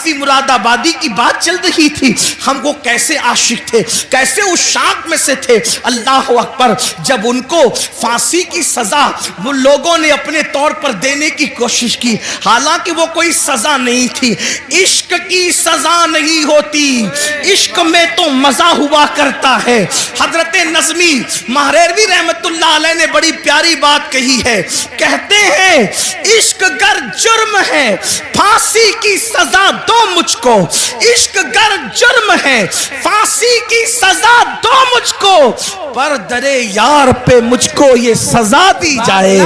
کافی مراد آبادی کی بات چل رہی تھی. ہم وہ کیسے عاشق تھے, کیسے اس شاق میں سے تھے. اللہ اکبر. جب ان کو پھانسی کی سزا وہ لوگوں نے اپنے طور پر دینے کی کوشش کی, حالانکہ وہ کوئی سزا نہیں تھی. عشق کی سزا نہیں ہوتی, عشق میں تو مزہ ہوا کرتا ہے. حضرت نظمی مہریروی رحمت اللہ علیہ نے بڑی پیاری بات کہی ہے. کہتے ہیں عشق گر جرم ہے پھانسی کی سزا دو مجھ کو, عشق گر جرم ہے پھانسی کی سزا دو مجھ کو, پر درے یار پہ مجھ کو یہ سزا دی جائے,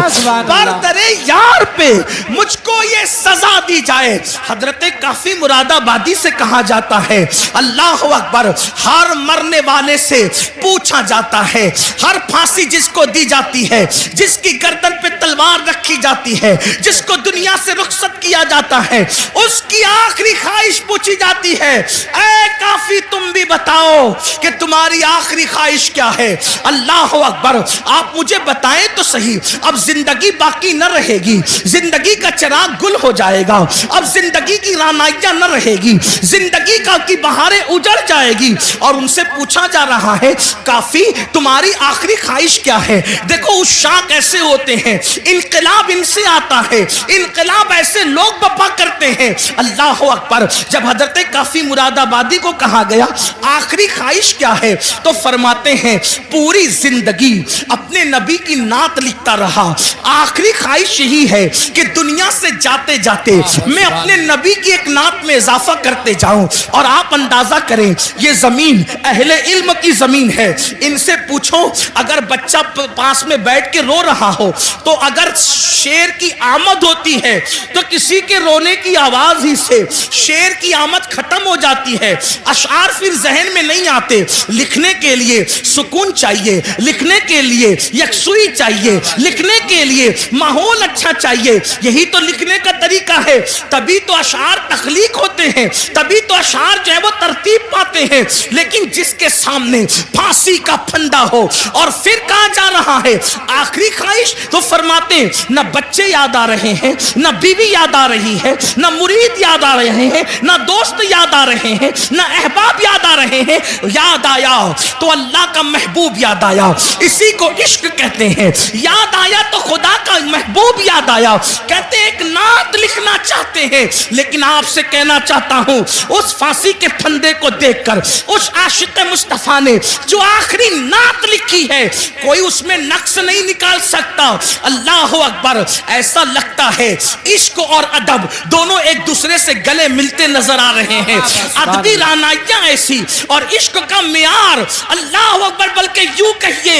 پر درے یار پہ مجھ کو یہ سزا دی جائے. حضرت کافی مراد آبادی سے کہا جاتا ہے اللہ اکبر, ہر مرنے والے سے پوچھا جاتا ہے, ہر پھانسی جس کو دی جاتی ہے, جس کی گردن پہ تلوار رکھی جاتی ہے, جس کو دنیا سے رخصت کیا جاتا ہے, اس کی آخری خواہش پوچھی جاتی ہے, اے کافی تم بھی بتاؤ کہ تمہاری آخری خواہش کیا ہے. اللہ اکبر. آپ مجھے بتائیں تو صحیح, اب زندگی باقی نہ رہے گی, زندگی کا چراغ گل ہو جائے گا, اب زندگی کی رانائیاں نہ رہے گی, زندگی کی بہاریں اجڑ جائے گی, اور ان سے پوچھا جا رہا ہے کافی تمہاری آخری خواہش کیا ہے. دیکھو اس شاق ایسے ہوتے ہیں, انقلاب ان سے آتا ہے, انقلاب ایسے لوگ بپا کرتے ہیں. اللہ اکبر. جب حضرت کافی مراد آبادی کو کہا گیا آخری خواہش کیا ہے, تو فرماتے ہیں پوری زندگی اپنے نبی کی نعت لکھتا رہا, آخری خواہش یہی ہے کہ دنیا سے جاتے جاتے میں اپنے نبی کی ایک نعت میں اضافہ کرتے جاؤں. اور آپ اندازہ کریں یہ زمین اہل علم کی زمین ہے, ان سے پوچھو اگر بچہ پاس میں بیٹھ کے رو رہا ہو تو اگر شیر کی آمد ہوتی ہے تو کسی کے رونے کی آواز ہی سے شیر کی آمد ختم ہو جاتی ہے, اشعار پھر ذہن میں نہیں آتے. لکھنے کے لیے سکون چاہیے, لکھنے کے لیے یکسوئی چاہیے, لکھنے کے لیے ماحول اچھا چاہیے, یہی تو لکھنے کا طریقہ ہے. تبھی تو اشعار تخلیق ہوتے ہیں, تبھی تو اشعار جو ہے وہ ترتیب پاتے ہیں. لیکن جس کے سامنے پھانسی کا پھندا ہو اور پھر کہا جا رہا ہے آخری خواہش, تو فرماتے ہیں نہ بچے یاد آ رہے ہیں, نہ بیوی یاد آ رہی ہے, نہ مرید یاد آ رہے ہیں, نہ دوست یاد آ رہے ہیں, نہ احباب یاد آ رہے ہیں. یاد آیا تو اللہ کا محبوب یاد آیا, اسی کو عشق کہتے ہیں. یاد آیا تو خدا کا محبوب یاد آیا. کہتے ہیں ایک نعت لکھنا چاہتے ہیں, لیکن آپ سے کہنا چاہتا ہوں اس پھانسی کے پھندے کو دیکھ کر اس عاشق مصطفیٰ نے جو آخری نعت لکھی ہے کوئی اس میں نقص نہیں نکال سکتا. اللہ اکبر. ایسا لگتا ہے عشق اور ادب دونوں ایک دوسرے سے گلے ملتے نظر آ رہے ہیں. ادبی رانائیاں ایسی اور عشق کا معیار, اللہ اکبر, بلکہ یوں کہیے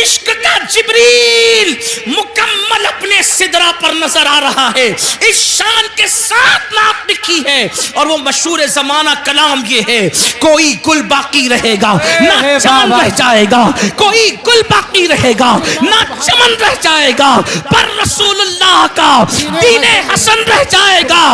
عشق کا جبریل مکمل اپنے سدرہ پر نظر آ رہا ہے. اس شان کے ساتھ نعت لکھی ہے, اور وہ مشہور زمانہ کلام یہ ہے کوئی گل باقی رہے گا نہ چمن رہ جائے گا, کوئی گل باقی رہے گا نہ چمن رہ جائے گا, پر رسول اللہ کا دین حسن رہ جائے گا.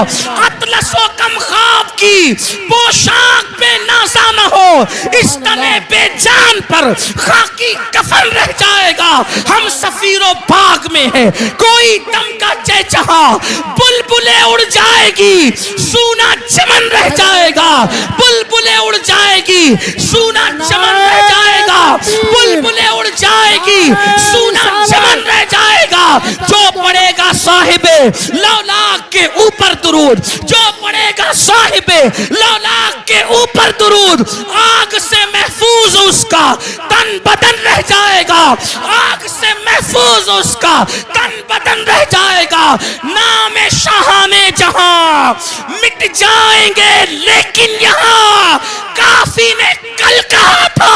اطلس و کم خواب کی پوشاک بے نازا نہ ہو, اس تنے بے جان پر خاکی کفن رہ جائے گا. ہم سفیر و باغ میں ہیں, کوئی دم کا چہچہا, بلبلیں اڑ جائے گی سونا چمن رہ جائے گا, بلبلیں اڑ جائے گی سونا چمن رہ جائے گا, بلبلیں اڑ جائے گی سونا چمن رہ جائے گا. جو پڑھے گا صاحب لولاک کے اوپر درود, جو پڑھے گا صاحب لولاک کے اوپر درود, آگ سے محفوظ اس کا تن بدن رہ جائے گا, آگ سے محفوظ اس کا تن بدن رہ جائے گا. نام شاہان جہاں مٹ جائیں گے لیکن یہاں کافی نے کل کہا تھا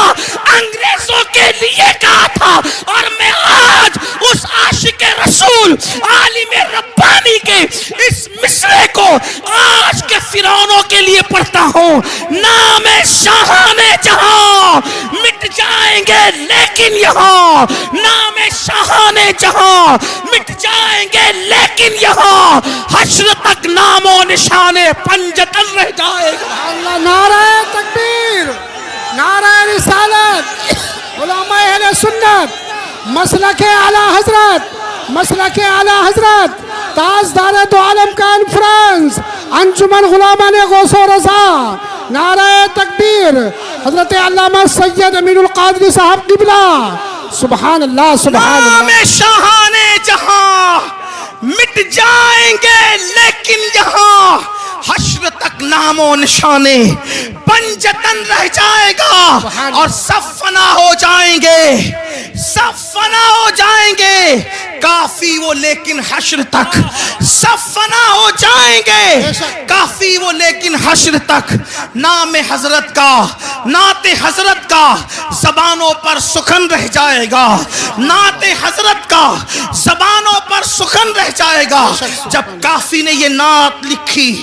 انگریزوں کے لیے کہا تھا, اور میں آج اس عاشق رسول عالم ربانی کے اس مصرے کو آج کے فرعونوں کے لیے پڑھتا ہوں. نام شاہان جہاں مٹ جائیں گے لیکن یہاں, نام شاہان جہاں مٹ جائیں گے لیکن یہاں حشر تک نام و نشان پنجتن رہ جائے گا. اللہ. نعرہ تکبیر, نعرہ رسالت, علماء اہل سنت, مسلک اعلی حضرت, مسلک اعلی حضرت, تاجدار دو عالم کانفرنس انجمن غلامان غوث و رضا، نعرہ تکبیر، حضرت علامہ سید امین القادری صاحب قبلہ، سبحان اللہ سبحان نام اللہ۔ شاہان جہاں مٹ جائیں گے لیکن یہاں حشر تک نام و نشانے پنجتن رہ جائے گا اور سب فنا ہو جائیں گے، سب فنا ہو جائیں گے، کافی وہ لیکن حشر تک سب فنا ہو جائیں گے، کافی وہ لیکن حشر تک نام حضرت کا، نعت حضرت کا زبانوں پر سخن رہ جائے گا، نعت حضرت کا زبانوں پر سخن رہ جائے گا۔ جب کافی نے یہ نعت لکھی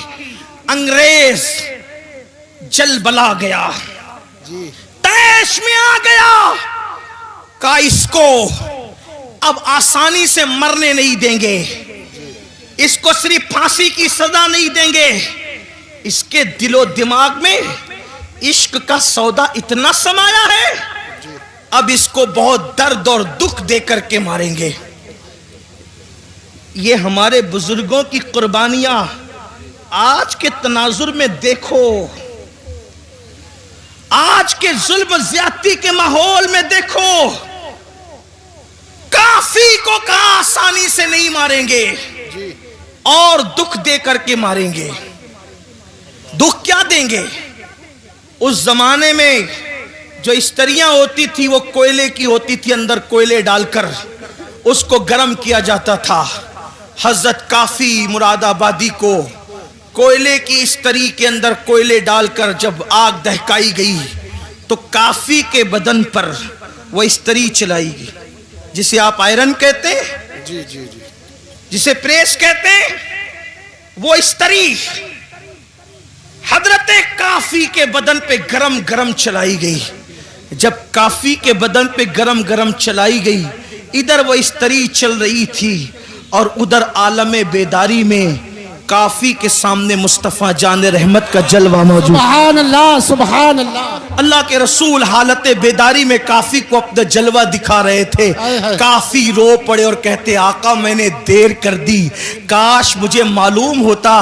انگریز جل بلا گیا، تیش میں آ گیا، کہا اس کو اب آسانی سے مرنے نہیں دیں گے، اس کو صرف پھانسی کی سزا نہیں دیں گے، اس کے دل و دماغ میں عشق کا سودا اتنا سمایا ہے، اب اس کو بہت درد اور دکھ دے کر کے ماریں گے۔ یہ ہمارے بزرگوں کی قربانیاں آج کے تناظر میں دیکھو، آج کے ظلم زیادتی کے ماحول میں دیکھو، کافی کو کہاں آسانی سے نہیں ماریں گے اور دکھ دے کر کے ماریں گے۔ دکھ کیا دیں گے؟ اس زمانے میں جو استریاں ہوتی تھی وہ کوئلے کی ہوتی تھی، اندر کوئلے ڈال کر اس کو گرم کیا جاتا تھا۔ حضرت کافی مراد آبادی کو کوئلے کی استری کے اندر کوئلے ڈال کر جب آگ دہکائی گئی تو کافی کے بدن پر وہ استری چلائی گئی، جسے آپ آئرن کہتے ہیں، جسے پریس کہتے ہیں، وہ استری حضرت کافی کے بدن پہ گرم گرم چلائی گئی۔ جب کافی کے بدن پہ گرم گرم چلائی گئی، ادھر وہ استری چل رہی تھی اور ادھر عالم بیداری میں کافی کے سامنے مصطفیٰ جان رحمت کا جلوہ موجود۔ سبحان اللہ سبحان اللہ۔ اللہ کے رسول حالت بیداری میں کافی کو اپنا جلوہ دکھا رہے تھے۔ کافی رو پڑے اور کہتے آقا میں نے دیر کر دی، کاش مجھے معلوم ہوتا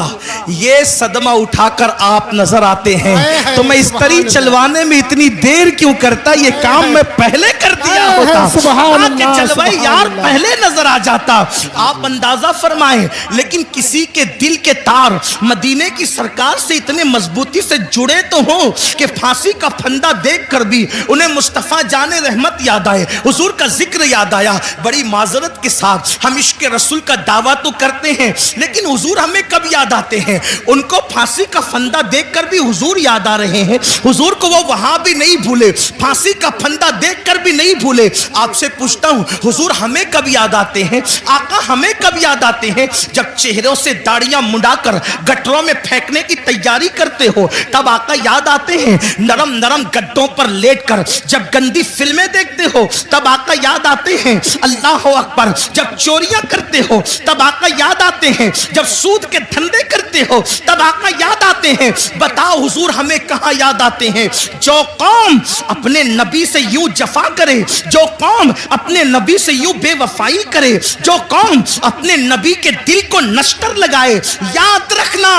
یہ صدمہ اٹھا کر آپ نظر آتے ہیں تو میں اس طرح چلوانے میں اتنی دیر کیوں کرتا، یہ کام میں پہلے کر دیا ہوتا، آقا جلوہ یار پہلے نظر آ جاتا۔ آپ اندازہ فرمائیں، لیکن کسی کے دل کے تار مدینے کی سرکار سے اتنے مضبوطی سے جڑے تو ہوں کہ پھانسی کا پھندا دیکھ کر بھی انہیں مصطفیٰ جان رحمت یاد آئے، حضور کا ذکر یاد آیا۔ بڑی معذرت کے ساتھ ہم عشق رسول کا دعویٰ تو کرتے ہیں، لیکن حضور ہمیں کب یاد آتے ہیں؟ ان کو پھانسی کا پھندا دیکھ کر بھی حضور یاد آ رہے ہیں، حضور کو وہ وہاں بھی نہیں بھولے، پھانسی کا پھندا دیکھ کر بھی نہیں بھولے۔ آپ سے پوچھتا ہوں حضور ہمیں کب یاد آتے ہیں؟ آقا ہمیں کب یاد آتے ہیں؟ جب چہروں سے داڑیاں منڈا کر گٹروں میں پھینکنے کی تیاری کرتے ہو تب آقا یاد آتے ہیں، نرم نرم گڈوں پر لیٹ کر جب گندی فلمیں دیکھتے ہو تب آقا یاد آتے ہیں، اللہ اکبر، جب چوریاں کرتے ہو تب آقا یاد آتے ہیں، جب سود کے دھندے کرتے ہو تب آقا یاد آتے ہیں۔ بتاؤ حضور ہمیں کہاں یاد آتے ہیں؟ جو قوم اپنے نبی سے یوں جفا کرے، جو قوم اپنے نبی سے یوں بے وفائی کرے، جو قوم اپنے نبی کے دل کو نشتر لگائے، یاد رکھنا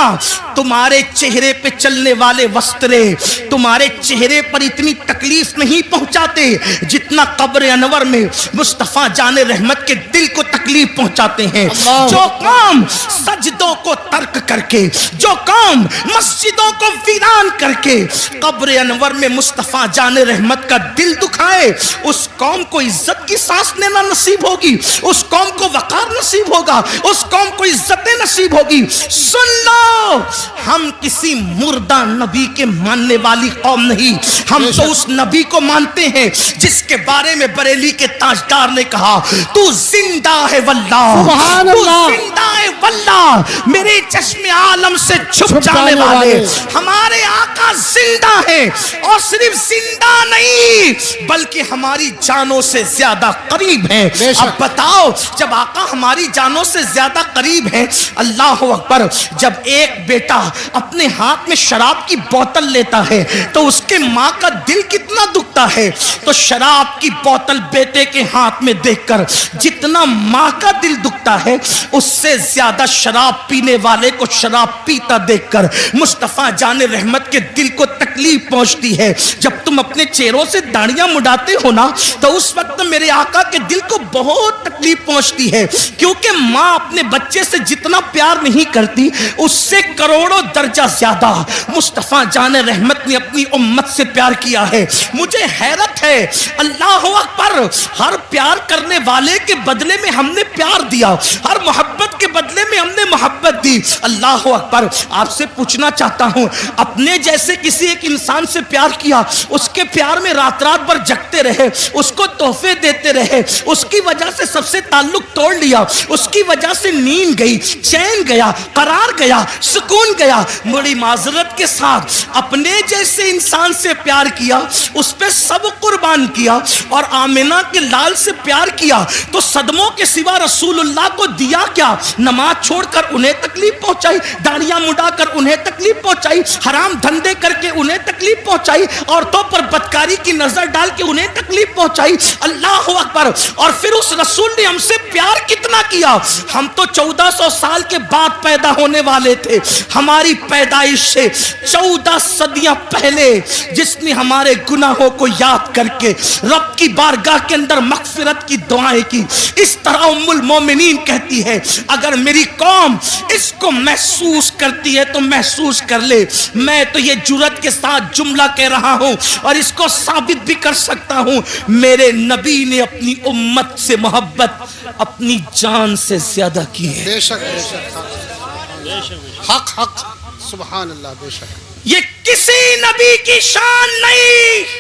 تمہارے چہرے پہ چلنے والے وسطرے تمہارے چہرے پر اتنی تکلیف نہیں پہنچاتے جتنا قبر انور میں مصطفیٰ جان رحمت کے دل کو تکلیف پہنچاتے ہیں۔ جو قوم سجدوں کو ترک کر کے، جو قوم مسجدوں کو ویران کر کے قبر انور میں مصطفیٰ جان رحمت کا دل دکھائے، اس قوم کو عزت کی سانس لینا نصیب ہوگی، اس قوم کو وقار نصیب ہوگا، اس قوم کو عزتیں نصیب ہوگی۔ سن لو، ہم کسی مردہ نبی کے ماننے والی قوم نہیں، ہم تو اس نبی کو مانتے ہیں جس کے بارے میں بریلی کے تاجدار نے کہا تو زندہ ہے واللہ، تو زندہ ہے واللہ، میرے چشم عالم سے چھپ جانے والے ہمارے آقا زندہ ہیں، اور صرف زندہ نہیں بلکہ ہماری جانوں سے زیادہ قریب ہیں۔ اب بتاؤ جب آقا ہماری جانوں سے زیادہ قریب ہیں، اللہ اکبر، جب ایک بیٹا اپنے ہاتھ میں شراب کی بوتل لیتا ہے تو اس کے ماں کا دل کتنا دکھتا ہے. تو شراب کی بوتل بیٹے کے ہاتھ میں دیکھ کر جتنا ماں کا دل دکھتا ہے اس سے زیادہ شراب پینے والے کو شراب پیتا دیکھ کر مصطفیٰ جان رحمت کے دل کو تکلیف پہنچتی ہے. جب تم اپنے چہروں سے داڑیاں مڈاتے ہو نا تو اس وقت میرے آقا کے دل کو بہت تکلیف پہنچتی ہے, کیونکہ ماں اپنے بچے سے جتنا پیار نہیں کرتی اس سے کروڑوں درجہ زیادہ مصطفیٰ جان رحمت نے اپنی امت سے پیار کیا ہے. مجھے حیرت ہے, اللہ اکبر, ہر پیار کرنے والے کے بدلے میں ہم نے پیار دیا, ہر محبت کے بدلے میں ہم نے محبت دی. اللہ اکبر. آپ سے پوچھنا چاہتا ہوں, اپنے جیسے کسی ایک انسان سے پیار کیا, اس کے پیار میں رات رات بھر جگتے رہے, اس کو تحفے دیتے رہے, اس کی وجہ سے سب سے تعلق توڑ لیا, اس کی وجہ سے نیند گئی, چین گیا, قرار گیا, سکون گیا, بڑی معذرت کے ساتھ اپنے جیسے انسان سے پیار کیا, اس پہ سب قربان کیا, اور آمنہ کے لال سے پیار کیا تو صدموں کے سوا رسول اللہ کو دیا کیا؟ نماز چھوڑ کر انہیں تکلیف پہنچائی, داڑیاں مڈا کر انہیں تکلیف پہنچائی, حرام دھندے کر کے انہیں تکلیف پہنچائی, عورتوں پر بدکاری کی نظر ڈال کے انہیں تکلیف پہنچائی. اللہ اکبر. اور پھر اس رسول نے ہم سے پیار کتنا کیا. ہم تو 1400 سال کے بعد پیدا ہونے والے تھے, ہماری پیدائش سے 14 صدیاں پہلے جس نے ہمارے گناہوں کو یاد کر کے رب کی بارگاہ کے اندر مغفرت کی دعائیں کی. اس طرح ام المومنین کہتی ہے, اگر میری قوم اس کو محسوس کرتی ہے تو محسوس کر لے. میں تو یہ جرأت کے ساتھ جملہ کہہ رہا ہوں اور اس کو ثابت بھی کر سکتا ہوں, میرے نبی نے اپنی امت سے محبت اپنی جان سے زیادہ کی ہے. بے شک, بے شک, حق حق, سبحان اللہ, بے شک. یہ کسی نبی کی شان نہیں,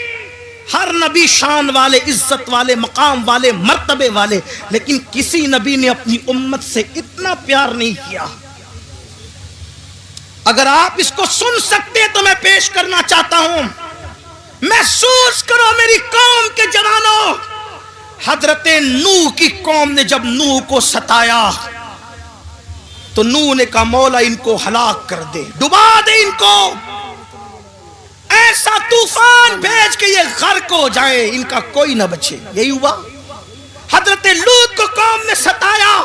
ہر نبی شان والے, عزت والے, مقام والے, مرتبے والے, لیکن کسی نبی نے اپنی امت سے اتنا پیار نہیں کیا. اگر آپ اس کو سن سکتے تو میں پیش کرنا چاہتا ہوں. محسوس کرو میری قوم کے جوانوں, حضرت نوح کی قوم نے جب نوح کو ستایا تو نوح نے کہا مولا ان کو ہلاک کر دے, ڈبا دے ان کو, ایسا طوفان بھیج کے یہ غرق ہو جائیں, ان کا کوئی نہ بچے. یہی ہوا. حضرت لوط کو قوم نے ستایا,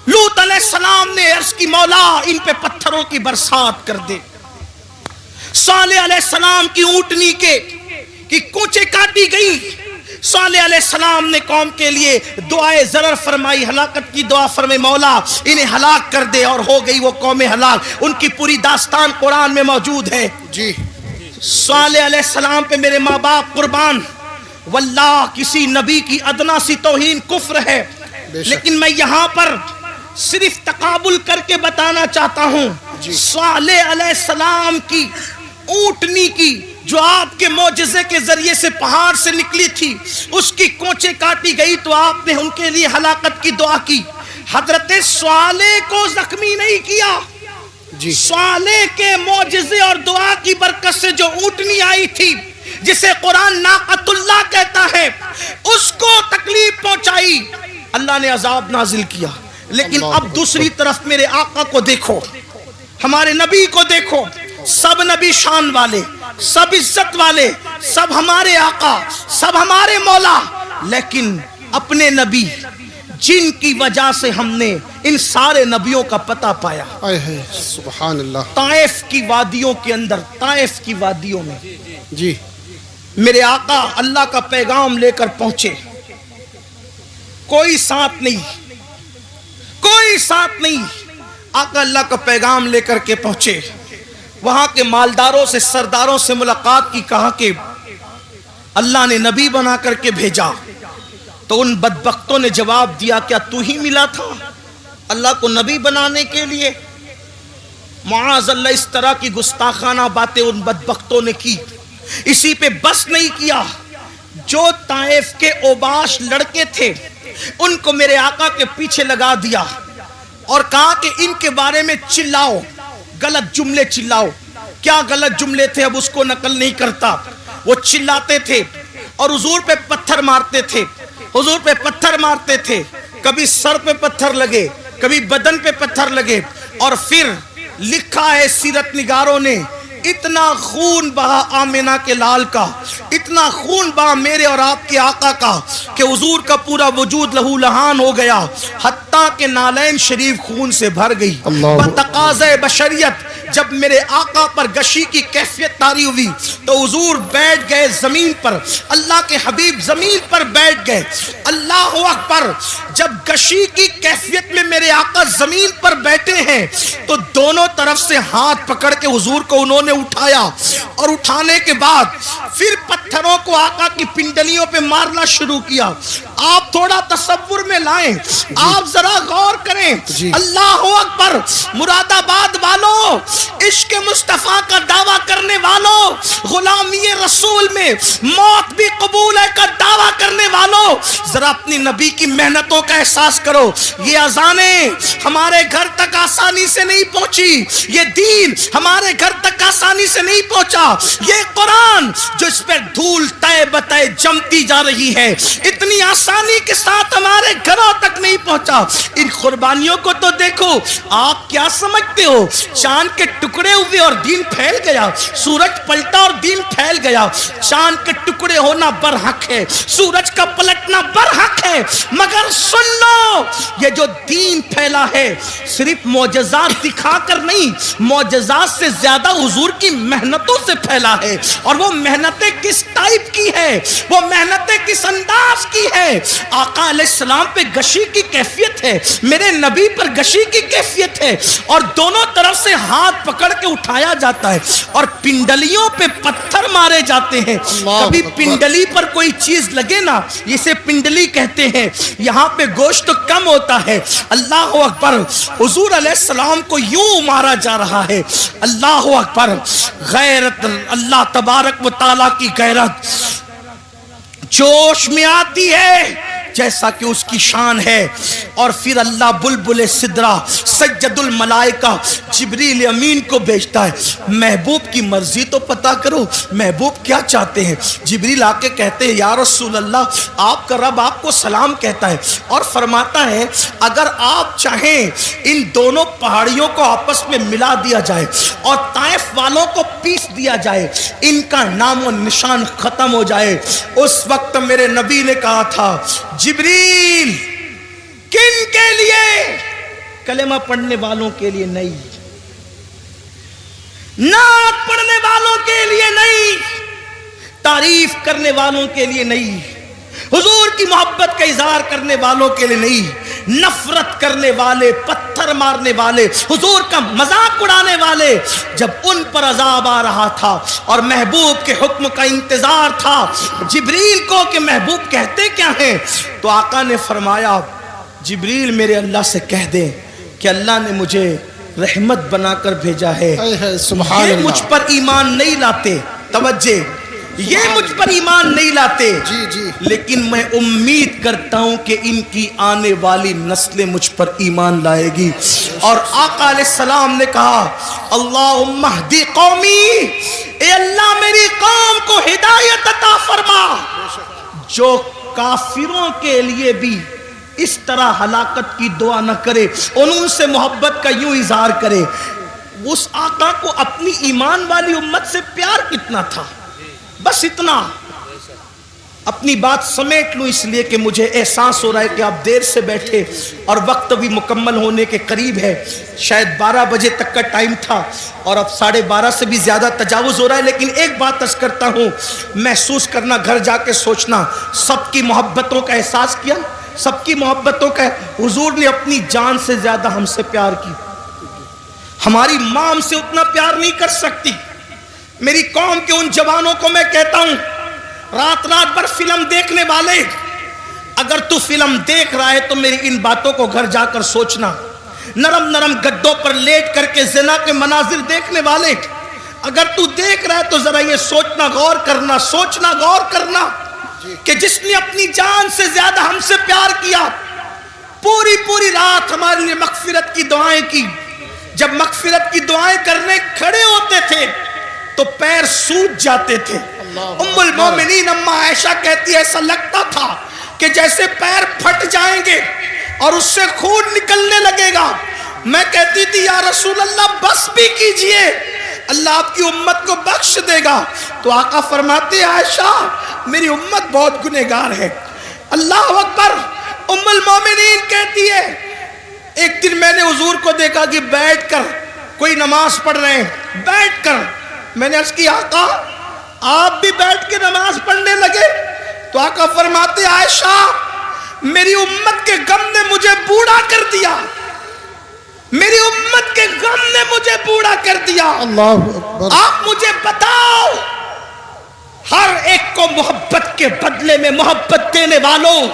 لوط علیہ السلام نے عرض کی مولا ان پہ پتھروں کی برسات کر دے. صالح علیہ السلام کی اونٹنی کی کونچے کاٹی گئی. صالح علیہ السلام نے قوم کے لیے دعائے ضرر فرمائی, ہلاکت کی دعا فرمائی, مولا انہیں ہلاک کر دے, اور ہو گئی وہ قوم ہلاک. ان کی پوری داستان قرآن میں موجود ہے. جی. صالح علیہ السلام پہ میرے ماں باپ قربان, واللہ کسی نبی کی ادنا سی توہین کفر ہے, لیکن میں یہاں پر صرف تقابل کر کے بتانا چاہتا ہوں. صالح علیہ السلام کی اونٹنی کی جو آپ کے معجزے کے ذریعے سے پہاڑ سے نکلی تھی, اس کی کونچے کاٹی گئی تو آپ نے ان کے لیے ہلاکت کی دعا کی. حضرت صالح کو زخمی نہیں کیا. جی. صالح کے معجزے اور دعا کی برکت سے جو اونٹنی آئی تھی جسے قرآن ناقۃ اللہ کہتا ہے, اس کو تکلیف پہنچائی, اللہ نے عذاب نازل کیا. لیکن اب دوسری طرف میرے آقا کو دیکھو, ہمارے نبی کو دیکھو, سب نبی شان والے, سب عزت والے, سب ہمارے آقا, سب ہمارے مولا, لیکن اپنے نبی جن کی وجہ سے ہم نے ان سارے نبیوں کا پتہ پایا, سبحان اللہ, طائف کی وادیوں کے اندر, طائف کی وادیوں میں جی میرے آقا اللہ کا پیغام لے کر پہنچے. کوئی ساتھ نہیں, کوئی ساتھ نہیں, آقا اللہ کا پیغام لے کر کے پہنچے. وہاں کے مالداروں سے, سرداروں سے ملاقات کی, کہا کہ اللہ نے نبی بنا کر کے بھیجا. تو ان بدبختوں نے جواب دیا, کیا تو ہی ملا تھا اللہ کو نبی بنانے کے لیے؟ معاذ اللہ, اس طرح کی گستاخانہ باتیں ان بدبختوں نے کی. اسی پہ بس نہیں کیا, جو طائف کے اوباش لڑکے تھے ان کو میرے آقا کے پیچھے لگا دیا اور کہا کہ ان کے بارے میں چلاؤ, غلط جملے چلاؤ. کیا غلط جملے تھے اب اس کو نقل نہیں کرتا. وہ چلاتے تھے اور حضور پہ پتھر مارتے تھے, حضور پہ پتھر مارتے تھے, کبھی سر پہ پتھر لگے, کبھی بدن پہ پتھر لگے, اور پھر لکھا ہے سیرت نگاروں نے، اتنا خون بہا آمنہ کے لال کا، اتنا خون بہا میرے اور آپ کے آقا کا کہ حضور کا پورا وجود لہو لہان ہو گیا، حتیٰ کہ نالین شریف خون سے بھر گئی۔ بتقاضۂ بشریت جب میرے آقا پر غشی کی کیفیت طاری ہوئی تو حضور بیٹھ گئے زمین پر، اللہ کے حبیب زمین پر بیٹھ گئے۔ اللہ اکبر، جب غشی کی کیفیت میں میرے آقا زمین پر بیٹھے ہیں تو دونوں طرف سے ہاتھ پکڑ کے حضور کو انہوں نے اٹھایا، اور اٹھانے کے بعد پھر پتھروں کو آقا کی پنڈلیوں پہ مارنا شروع کیا۔ آپ تھوڑا تصور میں لائیں، آپ ذرا غور کریں۔ اللہ اکبر، مراد آباد والوں، عشق مصطفیٰ کا دعویٰ کرنے والوں، غلامی رسول میں موت بھی قبول ہے کا دعویٰ کرنے والوں، ذرا اپنی نبی کی محنتوں کا احساس کرو۔ یہ اذانیں ہمارے گھر تک آسانی سے نہیں پہنچی، یہ دین ہمارے گھر تک آسانی سے نہیں پہنچا، یہ قرآن جو اس پر دھول تہ بتہ جمتی جا رہی ہے اتنی آسانی کے ساتھ ہمارے گھروں تک نہیں پہنچا۔ ان قربانیوں کو تو دیکھو، آپ کیا سمجھتے ہو چاند کے ٹکڑے ہوئے اور دین پھیل گیا، سورج پلٹا اور دین پھیل گیا؟ چاند کے ٹکڑے ہونا برحق ہے، سورج کا پلٹنا برحق ہے، مگر سن لو، یہ جو دین پھیلا ہے صرف معجزات دکھا کر نہیں، معجزات سے زیادہ حضور کی محنتوں سے پھیلا ہے۔ اور وہ محنتیں کس ٹائپ کی ہے، وہ محنتیں کس انداز کی ہے؟ آقا علیہ السلام پہ غشی کی کیفیت ہے، میرے نبی پر غشی کی کیفیت ہے، اور دونوں طرف سے ہاتھ پکڑ کے اٹھایا جاتا ہے اور پنڈلیوں پہ پتھر مارے جاتے ہیں۔ کبھی پنڈلی پر کوئی چیز لگے نا، اسے پنڈلی کہتے ہیں، یہاں پہ گوشت کم ہوتا ہے۔ اللہ اکبر، حضور علیہ السلام کو یوں مارا جا رہا ہے۔ اللہ اکبر، غیرت، اللہ تبارک و تعالیٰ کی غیرت جوش میں آتی ہے جیسا کہ اس کی شان ہے۔ اور پھر اللہ بلبل سدرہ سید الملائکہ جبریل امین کو بھیجتا ہے، محبوب کی مرضی تو پتا کرو، محبوب کیا چاہتے ہیں؟ جبریل آ کے کہتے ہیں یا رسول اللہ، آپ کا رب آپ کو سلام کہتا ہے اور فرماتا ہے اگر آپ چاہیں ان دونوں پہاڑیوں کو آپس میں ملا دیا جائے اور طائف والوں کو پیس دیا جائے، ان کا نام و نشان ختم ہو جائے۔ اس وقت میرے نبی نے کہا تھا جبریل کن کے لیے؟ کلمہ پڑھنے والوں کے لیے نہیں، نعت پڑھنے والوں کے لیے نہیں، تعریف کرنے والوں کے لیے نہیں، حضور کی محبت کا اظہار کرنے والوں کے لیے نہیں، نفرت کرنے والے، پتھر مارنے والے، حضور کا مذاق اڑانے والے، جب ان پر عذاب آ رہا تھا اور محبوب کے حکم کا انتظار تھا جبریل کو کہ محبوب کہتے کیا ہیں، تو آقا نے فرمایا جبریل میرے اللہ سے کہہ دیں کہ اللہ نے مجھے رحمت بنا کر بھیجا ہے، یہ مجھ پر ایمان نہیں لاتے، توجہ، یہ مجھ پر ایمان نہیں لاتے، لیکن میں امید کرتا ہوں کہ ان کی آنے والی نسلیں مجھ پر ایمان لائے گی۔ اور آقا علیہ السلام نے کہا اللہم اہدی قومی، اے اللہ میری قوم کو ہدایت عطا فرما، جو کافروں کے لیے بھی اس طرح ہلاکت کی دعا نہ کرے، ان سے محبت کا یوں اظہار کرے۔ اس آقا کو اپنی ایمان والی امت سے پیار کتنا تھا، بس اتنا۔ اپنی بات سمیٹ لوں اس لیے کہ مجھے احساس ہو رہا ہے کہ آپ دیر سے بیٹھے اور وقت بھی مکمل ہونے کے قریب ہے، شاید 12 بجے تک کا ٹائم تھا اور اب 12:30 سے بھی زیادہ تجاوز ہو رہا ہے، لیکن ایک بات عرض کرتا ہوں، محسوس کرنا، گھر جا کے سوچنا، سب کی محبتوں کا احساس کیا، سب کی محبتوں کا۔ حضور نے اپنی جان سے زیادہ ہم سے پیار کی، ہماری ماں ہم سے اتنا پیار نہیں کر سکتی۔ میری قوم کے ان جوانوں کو میں کہتا ہوں، رات رات بھر فلم دیکھنے والے، اگر تو فلم دیکھ رہا ہے تو میری ان باتوں کو گھر جا کر سوچنا۔ نرم نرم گدوں پر لیٹ کر کے زنا کے مناظر دیکھنے والے، اگر تو دیکھ رہا ہے تو ذرا یہ سوچنا، غور کرنا، سوچنا، غور کرنا کہ جس نے اپنی جان سے زیادہ ہم سے پیار کیا، پوری پوری رات ہمارے لیے مغفرت کی دعائیں کی۔ جب مغفرت کی دعائیں کرنے کھڑے ہوتے تھے تو پیر سوج جاتے تھے۔ ام المومنین اما عائشہ کہتی ہے ایسا لگتا تھا کہ جیسے پیر پھٹ جائیں گے اور اس سے خون نکلنے لگے گا، میں کہتی تھی یا رسول اللہ بس بھی کیجئے، اللہ آپ کی امت کو بخش دے گا۔ تو آقا فرماتے عائشہ میری امت بہت گنہگار ہے۔ اللہ اکبر۔ ام المومنین کہتی ہے ایک دن میں نے حضور کو دیکھا کہ بیٹھ کر کوئی نماز پڑھ رہے ہیں، بیٹھ کر میں نے عرض کی آقا آپ بھی بیٹھ کے نماز پڑھنے لگے؟ تو آقا فرماتے عائشہ میری امت کے غم نے مجھے بوڑھا کر دیا، میری امت کے غم نے مجھے بوڑھا کر دیا۔ اللہ اکبر۔ آپ مجھے بتاؤ ہر ایک کو محبت کے بدلے میں محبت دینے والوں،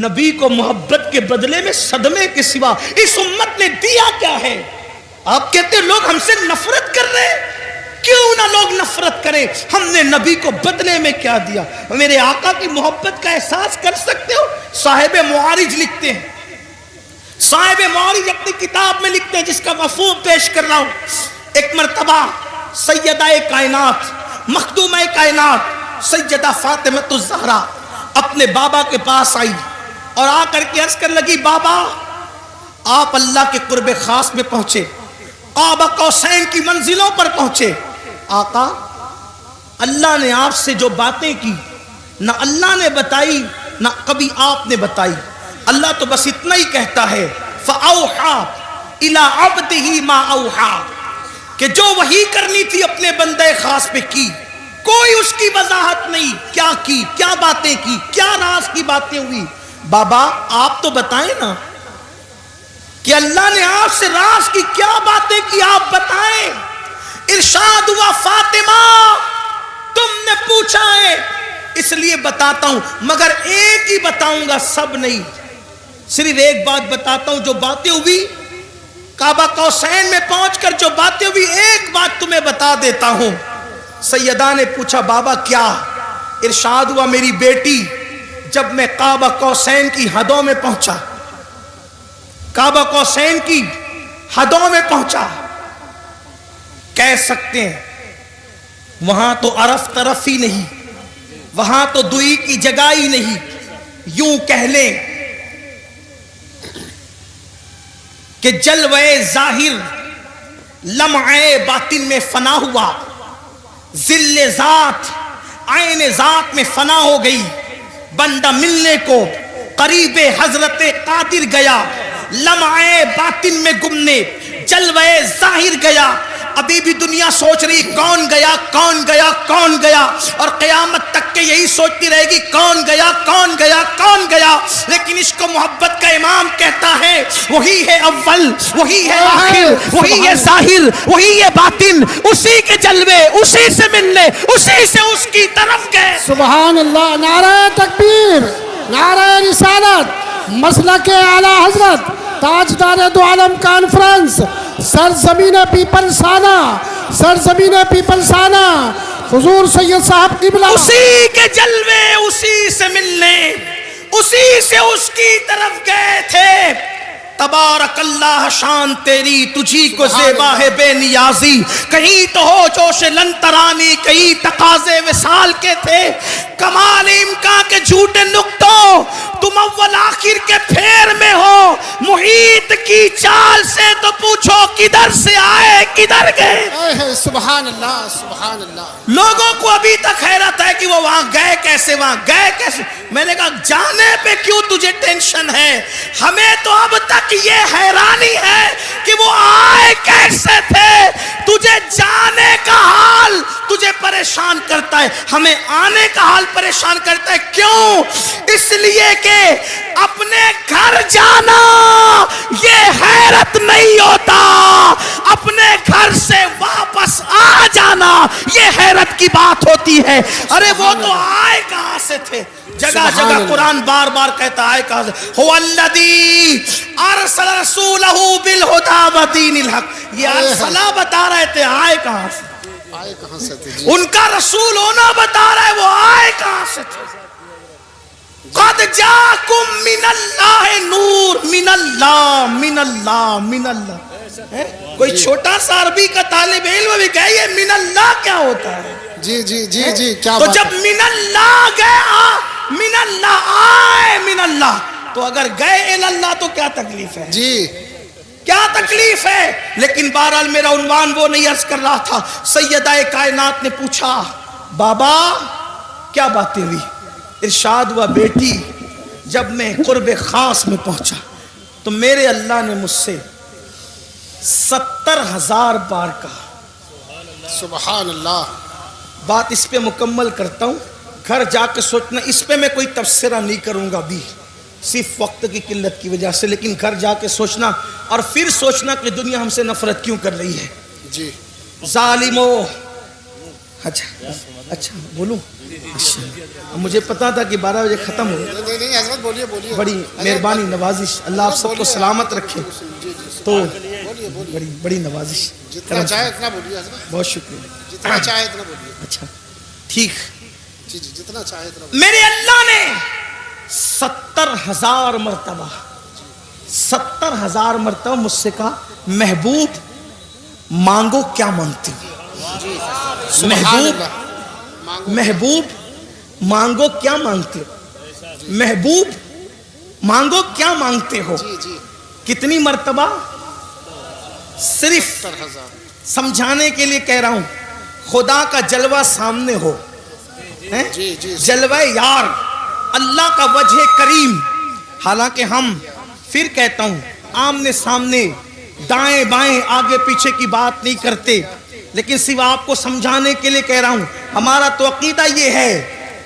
نبی کو محبت کے بدلے میں صدمے کے سوا اس امت نے دیا کیا ہے؟ آپ کہتے ہیں لوگ ہم سے نفرت کر رہے ہیں، کیوں نہ لوگ نفرت کریں، ہم نے نبی کو بدلے میں کیا دیا؟ میرے آقا کی محبت کا احساس کر سکتے ہو؟ صاحب معارج لکھتے ہیں، صاحب معارج اپنی کتاب میں لکھتے ہیں جس کا مفہوم پیش کر رہا ہوں۔ ایک مرتبہ سیدہ کائنات مخدومہ کائنات سیدہ فاطمہ الزہرا اپنے بابا کے پاس آئی اور آ کر کے عرض کرنے لگی بابا آپ اللہ کے قرب خاص میں پہنچے، قاب قوسین کی منزلوں پر پہنچے، آقا اللہ نے آپ سے جو باتیں کی نہ اللہ نے بتائی نہ کبھی آپ نے بتائی، اللہ تو بس اتنا ہی کہتا ہے فَأَوْحَا إِلَىٰ عَبْدِهِ مَا أَوْحَا، کہ جو وحی کرنی تھی اپنے بندے خاص پہ کی، کوئی اس کی وضاحت نہیں، کیا کی، کیا باتیں کی، کیا راز کی باتیں ہوئی۔ بابا آپ تو بتائیں نا کہ اللہ نے آپ سے راز کی کیا باتیں کی، آپ بتائیں۔ ارشاد ہوا فاطمہ تم نے پوچھا ہے اس لیے بتاتا ہوں، مگر ایک ہی بتاؤں گا، سب نہیں، صرف ایک بات بتاتا ہوں۔ جو باتیں ہوئی کعبہ قوسین میں پہنچ کر جو باتیں ہوئی ایک بات تمہیں بتا دیتا ہوں۔ سیدہ نے پوچھا بابا کیا؟ ارشاد ہوا میری بیٹی جب میں کعبہ قوسین کی حدوں میں پہنچا، کعبہ قوسین کی حدوں میں پہنچا، کہہ سکتے ہیں وہاں تو عرف طرف ہی نہیں، وہاں تو دوئی کی جگہ ہی نہیں، یوں کہہ لیں کہ جلوہ ظاہر لمعے باطن میں فنا ہوا، ذل ذات عین ذات میں فنا ہو گئی، بندہ ملنے کو قریب حضرت قادر گیا، لمعے باطن میں گمنے جلوہ ظاہر گیا۔ ابھی بھی دنیا سوچ رہی کون گیا کون گیا کون گیا، اور قیامت تک کے یہی سوچتی رہے گی کون گیا کون گیا کون گیا، لیکن عشق و محبت کا امام کہتا ہے وہی ہے اول، وہی ہے آخر، وہی ہے ظاہر، وہی ہے باطن، اسی کے جلوے، اسی سے ملنے، اسی سے اس کی طرف گئے۔ سبحان اللہ۔ نعرہ تکبیر، نعرہ رسالت، مسلک اعلی حضرت تاجدار دو عالم کانفرنس، سرزمین پیپلسانہ، سرزمین پیپلسانہ، حضور سید صاحب قبلہ، اسی کے جلوے، اسی سے ملنے، اسی سے اس کی طرف گئے تھے۔ تبارک اللہ شان تیری تجھی کو زیبا ہے بے نیازی، کہیں تو ہو جوش لنترانی، کہیں تقاضے وصال کے تھے، کمال امکان کے جھوٹے نقطوں، تم اول آخر کے پھیر میں ہو، محیط کی چال سے تو پوچھو کدھر سے آئے کدھر گئے۔ سبحان اللہ سبحان اللہ۔ لوگوں کو ابھی تک حیرت ہے کہ وہ وہاں گئے کیسے، وہاں گئے کیسے۔ میں نے کہا جانے پہ کیوں تجھے ٹینشن ہے، ہمیں تو اب تک یہ حیرانی ہے کہ وہ آئے کیسے تھے۔ تجھے جانے کا حال تجھے پریشان کرتا ہے، ہمیں آنے کا حال پریشان کرتا ہے۔ کیوں؟ اس لیے کہ اپنے گھر جانا یہ حیرت نہیں ہوتا، اپنے گھر سے واپس آ جانا یہ حیرت کی بات ہوتی ہے۔ ارے وہ تو آئے کہاں سے تھے؟ جگہ جگہ قرآن بار بار کہتا ہے کہاں سے، هو الذی ارسل رسولہ بالہدی ودین الحق، یہ ارسلہ بتا رہے تھے آئے کہاں سے، آئے کہاں سے تھے جی؟ ان کا رسول ہونا بتا رہا ہے وہ آئے کہاں سے تھے۔ قد جاکم من اللہ نور، من اللہ من اللہ من اللہ۔ کوئی چھوٹا سا عربی کا طالب علم بھی کہے یہ من اللہ کیا ہوتا ہے؟ جی جی جی جی کیا تو بات جب من اللہ گئے، من اللہ آئے من اللہ، تو اگر گئے اللہ تو کیا تکلیف ہے؟ جی کیا تکلیف ہے؟ لیکن بہرحال میرا عنوان وہ نہیں عرض کر رہا تھا. سیدہ کائنات نے پوچھا بابا کیا باتیں ہوئی؟ ارشاد ہوا بیٹی جب میں قرب خاص میں پہنچا تو میرے اللہ نے مجھ سے 70,000 بار کہا. سبحان اللہ. بات اس پہ مکمل کرتا ہوں, گھر جا کے سوچنا. اس پہ میں کوئی تبصرہ نہیں کروں گا ابھی صرف وقت کی قلت کی وجہ سے, لیکن گھر جا کے سوچنا اور پھر سوچنا کہ دنیا ہم سے نفرت کیوں کر رہی ہے. جی ظالمو. اچھا بولوں؟ مجھے پتا تھا کہ 12 بجے ختم ہو. نہیں حضرت بولیے بولیے. بڑی مہربانی نوازش, اللہ آپ سب کو سلامت رکھے. تو بڑی نوازش. جتنا چاہے اتنا بولیے حضرت. بہت شکریہ. جتنا چاہے اتنا بولیے. اچھا ٹھیک. جی جی جتنا چاہے اتنا. میرے اللہ نے 70,000 مرتبہ 70,000 مرتبہ مجھ سے کہا محبوب مانگو کیا مانگتے ہو. محبوب مانگو کیا مانگتے ہو. محبوب مانگو کیا مانگتے ہو. کتنی مرتبہ؟ صرف سمجھانے کے لیے کہہ رہا ہوں. خدا کا جلوہ سامنے ہو, جلوہ یار, اللہ کا وجہ کریم. حالانکہ ہم پھر کہتا ہوں آمنے سامنے دائیں بائیں آگے پیچھے کی بات نہیں کرتے, لیکن صرف آپ کو سمجھانے کے لیے کہہ رہا ہوں. ہمارا تو عقیدہ یہ ہے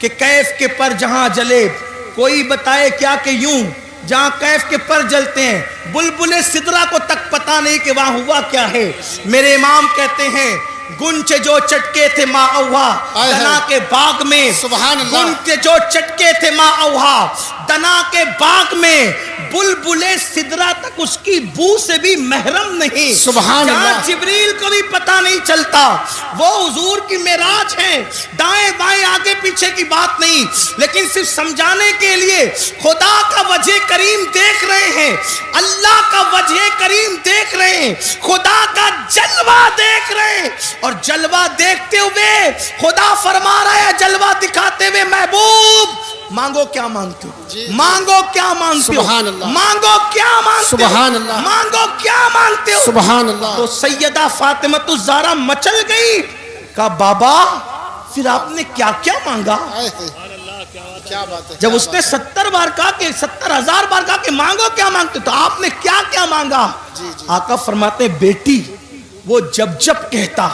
کہ کیف کے پر جہاں جلے کوئی بتائے کیا کہ یوں, جہاں کیف کے پر جلتے ہیں بلبل سدرا کو تک پتا نہیں کہ وہاں ہوا کیا ہے. میرے امام کہتے ہیں گنچے جو چٹکے تھے ماں اوہا دنا کے باغ میں. گنچے جو چٹکے تھے ماں اوہا دنا کے باغ میں, بلبل سدرا تک اس کی بو سے بھی محرم نہیں. سبحان اللہ. جبریل کو بھی پتا نہیں چلتا. وہ حضور کی معراج ہے, دائیں بائیں آگے پیچھے کی بات نہیں, لیکن صرف سمجھانے کے لیے خدا کا وجہ کریم دیکھ رہے ہیں, اللہ کا وجہ کریم دیکھ رہے ہیں, خدا کا جلوہ دیکھ رہے ہیں. اور جلوہ دیکھتے ہوئے خدا فرما رہا ہے, جلوہ دکھاتے ہوئے محبوب مانگو کیا مانگتے ہو. مانگو کیا مانگتے ہو. مانگو کیا مانگتے ہو. مانگو کیا مانگتے ہو. سبحان اللہ. تو سیدہ فاطمہ الزہرا مچل گئی, کہا بابا پھر آپ نے کیا کیا مانگا. کیا بات ہے. جب اس نے 70 بار کہا کہ 70,000 بار کہا کہ مانگو کیا مانگتے تو آپ نے کیا کیا مانگا. آقا فرماتے بیٹی وہ جب جب کہتا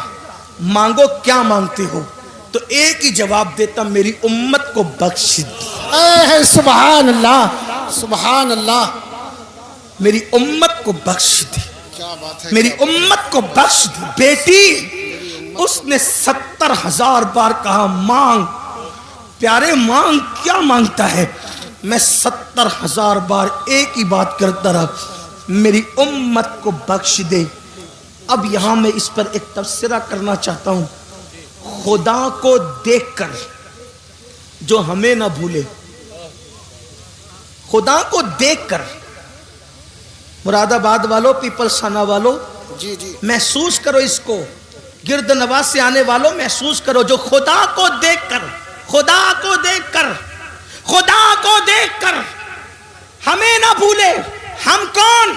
مانگو کیا مانگتے ہو تو ایک ہی جواب دیتا, میری امت کو بخش دے. سبحان اللہ. سبحان اللہ. میری امت کو بخش دے. کیا بات ہے. میری امت کو بخش دے. بیٹی اس نے 70,000 بار کہا مانگ. پیارے مانگ کیا مانگتا ہے. میں 70,000 بار ایک ہی بات کرتا رہا, میری امت کو بخش دے. اب یہاں میں اس پر ایک تبصرہ کرنا چاہتا ہوں. خدا کو دیکھ کر جو ہمیں نہ بھولے, خدا کو دیکھ کر مراد آباد والوں, پیپلس تھانہ والوں, جی جی محسوس کرو اس کو. گرد نواز سے آنے والوں محسوس کرو, جو خدا کو دیکھ کر, خدا کو دیکھ کر, خدا کو دیکھ کر ہمیں نہ بھولے. ہم کون؟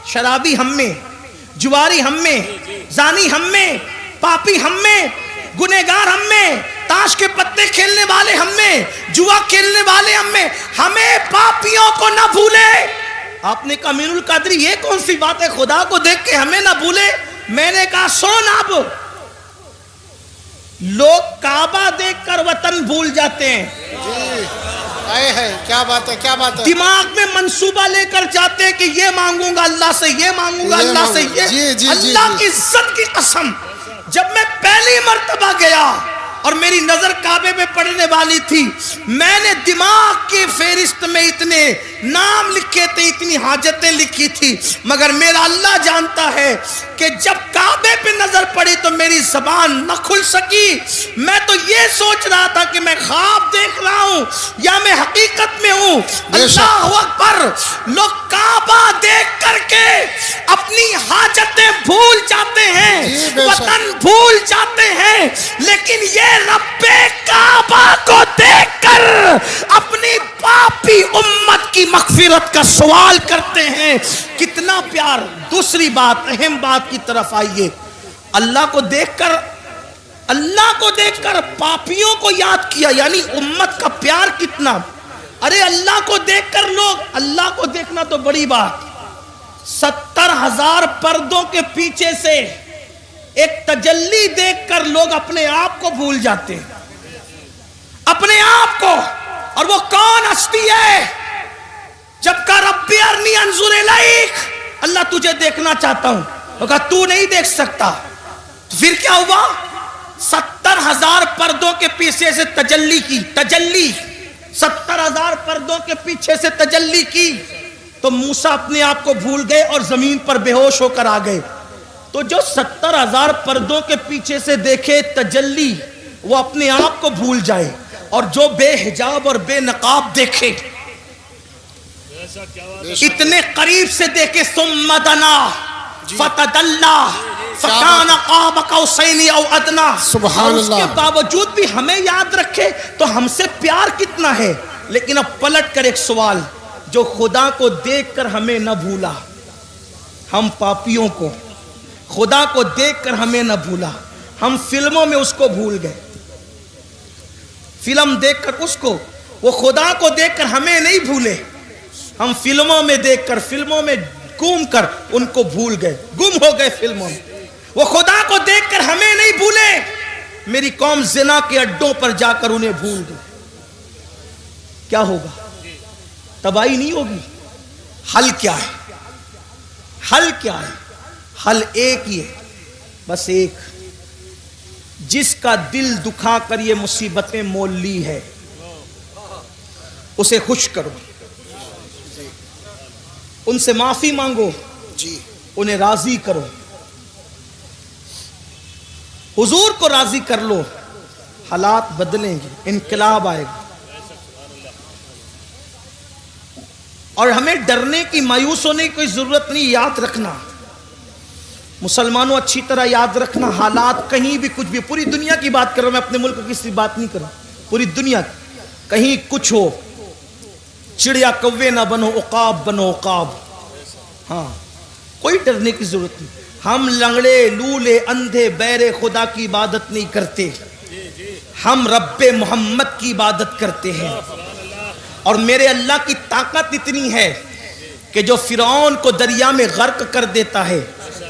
شرابی ہم میں, جواری ہم میں, زانی ہم میں, پاپی ہم میں, گنہگار ہم میں, تاش کے پتے کھیلنے والے ہم میں, جوا کھیلنے والے ہم میں. ہمیں پاپیوں کو نہ بھولے. آپ نے کہا امین القادری یہ کون سی بات ہے, خدا کو دیکھ کے ہمیں نہ بھولے. میں نے کہا سن, اب لوگ کعبہ دیکھ کر وطن بھول جاتے ہیں. کیا بات ہے. کیا بات ہے. دماغ میں منصوبہ لے کر جاتے ہیں کہ یہ مانگوں گا اللہ سے, یہ مانگوں گا اللہ سے, یہ اللہ کی عزت کی قسم. جب میں پہلی مرتبہ گیا اور میری نظر کعبے پہ پڑنے والی تھی, میں نے دماغ کی فہرست میں اتنے نام لکھے تھے, اتنی حاجتیں لکھی تھی, مگر میرا اللہ جانتا ہے کہ جب کعبے پہ نظر پڑی تو میری میری زبان نہ کھل سکی. میں تو یہ سوچ رہا تھا کہ میں خواب دیکھ رہا ہوں یا میں حقیقت میں ہوں. اللہ اکبر. لوگ کعبہ دیکھ کر کے اپنی حاجتیں بھول جاتے ہیں, وطن بھول جاتے ہیں, لیکن یہ رب کعبہ کو دیکھ کر اپنی پاپی امت کی مغفرت کا سوال کرتے ہیں. کتنا پیار. دوسری بات, اہم بات کی طرف آئیے. اللہ کو دیکھ کر پاپیوں کو یاد کیا, یعنی امت کا پیار کتنا. ارے اللہ کو دیکھ کر لوگ, اللہ کو دیکھنا تو بڑی بات, 70,000 پردوں کے پیچھے سے ایک تجلی دیکھ کر لوگ اپنے آپ کو بھول جاتے ہیں, اپنے آپ کو. اور وہ کون ہستی ہے؟ جب کا ربی ارنی انظر الیک, اللہ تجھے دیکھنا چاہتا ہوں. وہ کہا تو نہیں دیکھ سکتا. تو پھر کیا ہوا؟ 70,000 پردوں کے پیچھے سے تجلی کی. 70,000 پردوں کے پیچھے سے تجلی کی تو موسیٰ اپنے آپ کو بھول گئے اور زمین پر بے ہوش ہو کر آ گئے. تو جو 70,000 پردوں کے پیچھے سے دیکھے تجلی, وہ اپنے آپ کو بھول جائے, اور جو بے حجاب اور بے نقاب دیکھے, اتنے قریب سے دیکھے, ثم دنا فتدلی فکان قاب قوسین او ادنی, سبحان اس کے اللہ. باوجود بھی ہمیں یاد رکھے تو ہم سے پیار کتنا ہے. لیکن اب پلٹ کر ایک سوال, جو خدا کو دیکھ کر ہمیں نہ بھولا, ہم پاپیوں کو خدا کو دیکھ کر ہمیں نہ بھولا, ہم فلموں میں اس کو بھول گئے. فلم دیکھ کر اس کو, وہ خدا کو دیکھ کر ہمیں نہیں بھولے, ہم فلموں میں دیکھ کر, فلموں میں گھوم کر ان کو بھول گئے, گم ہو گئے فلموں میں. وہ خدا کو دیکھ کر ہمیں نہیں بھولے, میری قوم زنا کے اڈوں پر جا کر انہیں بھول گئی. کیا ہوگا؟ تباہی نہیں ہوگی. حل کیا ہے؟ حل کیا ہے؟ حل ایک ہی ہے, بس ایک. جس کا دل دکھا کر یہ مصیبتیں مول لی ہے, اسے خوش کرو, ان سے معافی مانگو, انہیں راضی کرو, حضور کو راضی کر لو, حالات بدلیں گے, انقلاب آئے گا. اور ہمیں ڈرنے کی, مایوس ہونے کی کوئی ضرورت نہیں. یاد رکھنا مسلمانوں, اچھی طرح یاد رکھنا, حالات کہیں بھی کچھ بھی, پوری دنیا کی بات کر رہا ہوں میں, اپنے ملک کی کسی بات نہیں کر رہا, پوری دنیا, کہیں کچھ ہو, چڑیا کوے نہ بنو, عقاب بنو عقاب. ہاں, کوئی ڈرنے کی ضرورت نہیں. ہم لنگڑے, لولے, اندھے, بہرے خدا کی عبادت نہیں کرتے, ہم رب محمد کی عبادت کرتے ہیں. اور میرے اللہ کی طاقت اتنی ہے کہ جو فرعون کو دریا میں غرق کر دیتا ہے,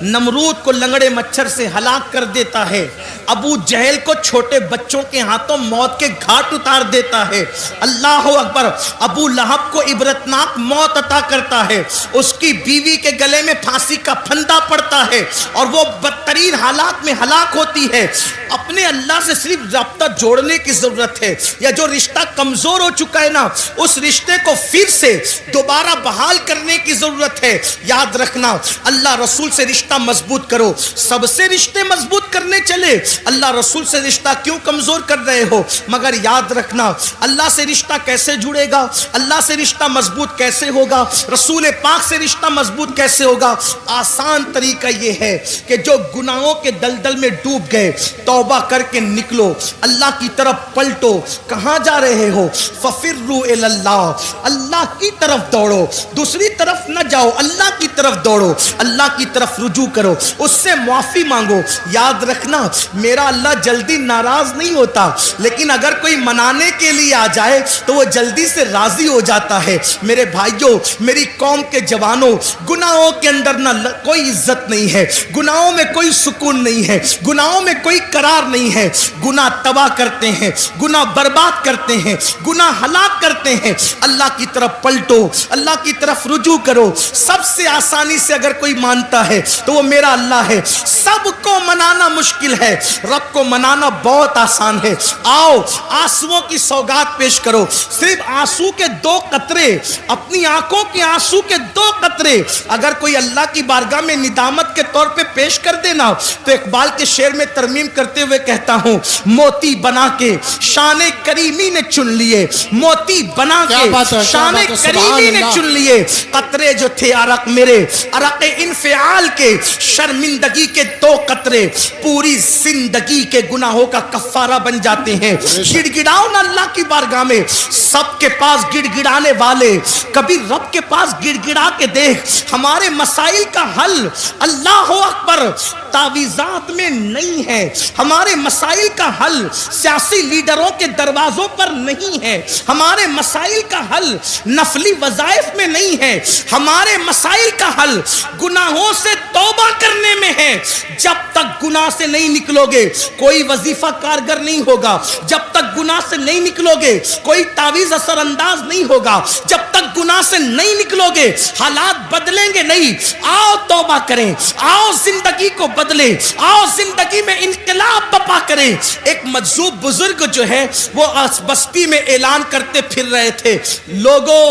نمرود کو لنگڑے مچھر سے ہلاک کر دیتا ہے, ابو جہل کو چھوٹے بچوں کے ہاتھوں موت کے گھاٹ اتار دیتا ہے, اللہ اکبر, ابو لہب کو عبرتناک موت عطا کرتا ہے, اس کی بیوی کے گلے میں پھانسی کا پھندا پڑتا ہے اور وہ بدترین حالات میں ہلاک ہوتی ہے. اپنے اللہ سے صرف رابطہ جوڑنے کی ضرورت ہے, یا جو رشتہ کمزور ہو چکا ہے نا, اس رشتے کو پھر سے دوبارہ بحال کرنے کی ضرورت ہے. یاد رکھنا, اللہ رسول سے رشتہ مضبوط کرو. سب سے رشتے مضبوط کرنے چلے, اللہ رسول سے رشتہ کیوں کمزور کر رہے ہو؟ مگر یاد رکھنا, اللہ سے رشتہ کیسے جڑے گا, اللہ سے رشتہ مضبوط کیسے ہوگا, رسول پاک سے رشتہ مضبوط کیسے ہوگا؟ آسان طریقہ یہ ہے کہ جو گناہوں کے دلدل میں ڈوب گئے, توبہ کر کے نکلو, اللہ کی طرف پلٹو. کہاں جا رہے ہو؟ ففروا الی اللہ, اللہ کی طرف دوڑو, دوسری طرف نہ جاؤ, اللہ کی طرف دوڑو, اللہ کی طرف رجوع کرو, اس سے معافی مانگو. یاد رکھنا, میرا اللہ جلدی ناراض نہیں ہوتا, لیکن اگر کوئی منانے کے لیے آ جائے تو وہ جلدی سے راضی ہو جاتا ہے. میرے بھائیوں, میری قوم کے جوانوں, گناہوں کے اندر نہ کوئی عزت نہیں ہے, گناہوں میں کوئی سکون نہیں ہے, گناہوں میں کوئی قرار نہیں ہے. گناہ تباہ کرتے ہیں, گناہ برباد کرتے ہیں, گناہ ہلاک کرتے ہیں. اللہ کی طرف پلٹو, اللہ کی طرف رجوع کرو. سب سے آسانی سے اگر کوئی مانتا ہے تو وہ میرا اللہ ہے. سب کو منانا مشکل ہے, رب کو منانا بہت آسان ہے. آؤ آنسوؤں کی سوگات پیش کرو. صرف آنسو کے 2 قطرے, اپنی آنکھوں کے آنسو کے 2 قطرے, اگر کوئی اللہ کی بارگاہ میں ندامت کے طور پہ پیش کر دینا. تو اقبال کے شعر میں ترمیم کرتے ہوئے کہتا ہوں موتی بنا کے شان کریمی نے چن لیے, موتی بنا کے شان کریمی نے چن لیے, قطرے جو تھے عرق میرے عرق انفعال کے, شرمندگی کے 2 قطرے پوری زندگی کے گناہوں کا کفارہ بن جاتے ہیں. گڑ گڑاؤ نا اللہ کی بارگاہ میں, سب کے پاس گڑ گڑانے والے, کبھی رب کے پاس گڑ گڑا کے دیکھ. ہمارے مسائل کا حل اللہ اکبر تعویذات میں نہیں ہے, ہمارے مسائل کا حل سیاسی لیڈروں کے دروازوں پر نہیں ہے, ہمارے مسائل کا حل نفلی وظائف میں نہیں ہے, ہمارے مسائل کا حل گناہوں سے توبہ کرنے میں ہے. جب تک گناہ سے نہیں نکلو گے کوئی وظیفہ کارگر نہیں ہوگا, جب تک گناہ سے نہیں نکلو گے کوئی تعویذ اثر انداز نہیں ہوگا, جب تک گناہ سے نہیں نکلو گے حالات بدلیں گے نہیں. آؤ توبہ کریں, آؤ زندگی کو بدلیں, آؤ زندگی میں انقلاب بپا کریں. ایک مجذوب بزرگ جو ہے وہ بستی میں اعلان کرتے پھر رہے تھے, لوگوں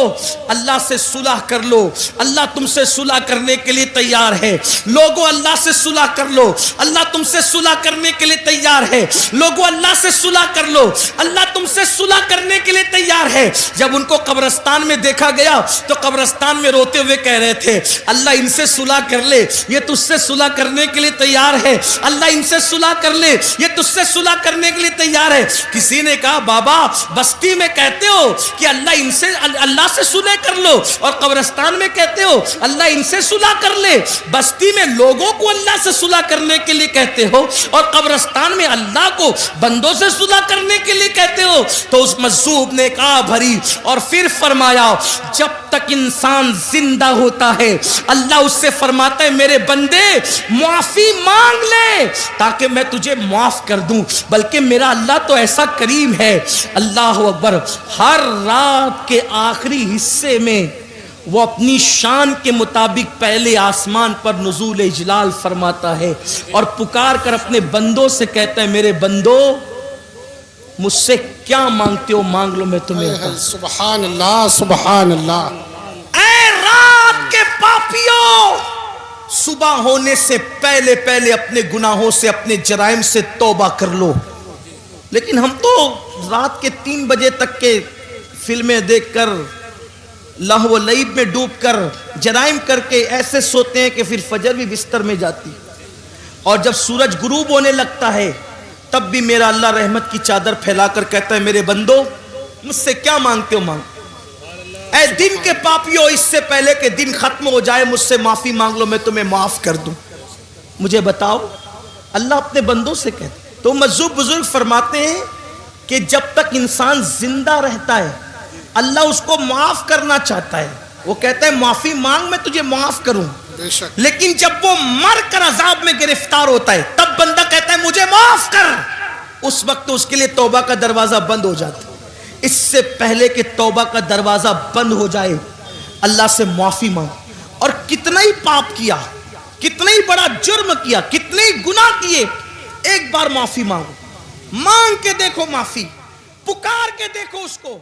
اللہ سے صلح کر لو, اللہ تم سے صلح کرنے کے لیے تیار ہے. لوگوں اللہ سے صلح کر لو, اللہ تم سے صلح کرنے کے لیے تیار ہے. لوگوں اللہ سے صلح کر لو, اللہ تم سے صلح کرنے کے لیے تیار ہے. جب ان کو قبرستان میں دیکھا گیا تو قبرستان میں روتے ہوئے کہہ رہے تھے اللہ ان سے صلح کر لے, یہ تجھ سے صلح کرنے کے لیے تیار ہے. اللہ ان سے صلح کر لے, یہ تجھ سے صلح کرنے کے لیے تیار ہے. کسی نے کہا بابا بستی میں کہتے ہو کہ اللہ سے صلح کر لو اور قبرستان میں کہتے ہو اللہ ان سے صلح کر لے. بستی میں لوگوں کو اللہ سے صلح کرنے کے لیے کہتے ہو اور قبرستان میں اللہ کو بندوں سے صلح کرنے کے لیے کہتے ہو. تو اس مجذوب نے کہا بھری اور پھر فرمایا جب تک انسان زندہ ہوتا ہے اللہ اس سے فرماتا ہے میرے بندے معافی مانگ لے تاکہ میں تجھے معاف کر دوں. بلکہ میرا اللہ تو ایسا کریم ہے, اللہ اکبر, ہر رات کے آخری حصے میں وہ اپنی شان کے مطابق پہلے آسمان پر نزول اجلال فرماتا ہے اور پکار کر اپنے بندوں سے کہتا ہے میرے بندو مجھ سے کیا مانگتے ہو مانگ لو میں تمہیں عطا. سبحان اللہ سبحان اللہ. اے رات کے پاپیوں, صبح ہونے سے پہلے پہلے اپنے گناہوں سے اپنے جرائم سے توبہ کر لو. لیکن ہم تو رات کے 3 بجے تک کے فلمیں دیکھ کر لہو و لعب میں ڈوب کر جرائم کر کے ایسے سوتے ہیں کہ پھر فجر بھی بستر میں جاتی, اور جب سورج غروب ہونے لگتا ہے تب بھی میرا اللہ رحمت کی چادر پھیلا کر کہتا ہے میرے بندو مجھ سے کیا مانگتے ہو مانگ. اے دن کے پاپیو, اس سے پہلے کہ دن ختم ہو جائے مجھ سے معافی مانگ لو میں تمہیں معاف کر دوں. مجھے بتاؤ اللہ اپنے بندوں سے کہتے. تو مجذوب بزرگ فرماتے ہیں کہ جب تک انسان زندہ رہتا ہے اللہ اس کو معاف کرنا چاہتا ہے, وہ کہتا ہے معافی مانگ میں تجھے معاف کروں. لیکن جب وہ مر کر عذاب میں گرفتار ہوتا ہے تب بندہ کہتا ہے مجھے معاف کر, اس وقت اس کے لیے توبہ کا دروازہ بند ہو جاتا ہے. اس سے پہلے کہ توبہ کا دروازہ بند ہو جائے اللہ سے معافی مانگ. اور کتنا ہی پاپ کیا, کتنا ہی بڑا جرم کیا, کتنے ہی گناہ کیے, ایک بار معافی مانگو, مانگ کے دیکھو معافی, پکار کے دیکھو اس کو.